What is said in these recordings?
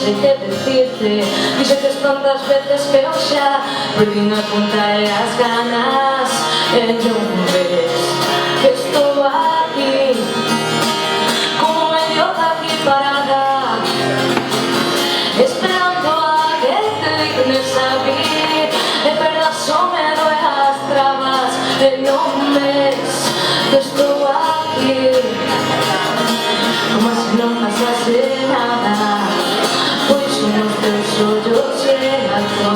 sei que decirte. Dixetes tantas veces que eu xa perdín a conta e as ganas, e non ves que estou aquí como medio aquí parada, esperando a que te dignes a vir e perdas o medo e as trabas, e non ves que estou aquí como se non pasase nada, pois nos teus ollos e a tua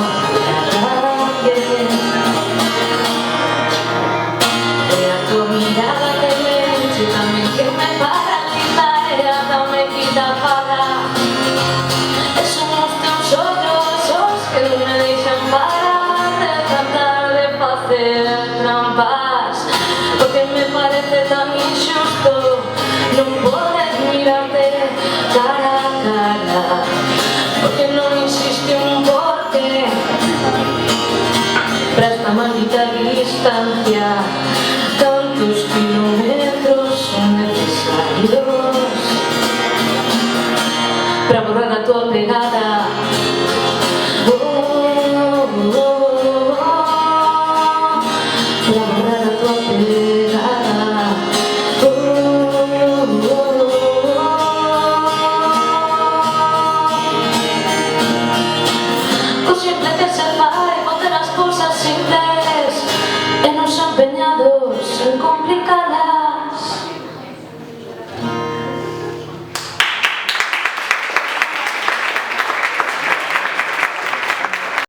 piel e a tua mirada que me enche tamén, que me paraliza e ata me quita a fala, e son os teus ollos os que non me deixan parar de tratar de facer trampas, porque me parece tan injusto non poder mirarte cara a cara, porque non existe un porqué para esta maldita distancia. Tantos kilómetros son necesarios para borrar a tua pegada. Para borrar a tua pegada. O simple que se fai, facer as cousas simples e non son empeñados en complicar.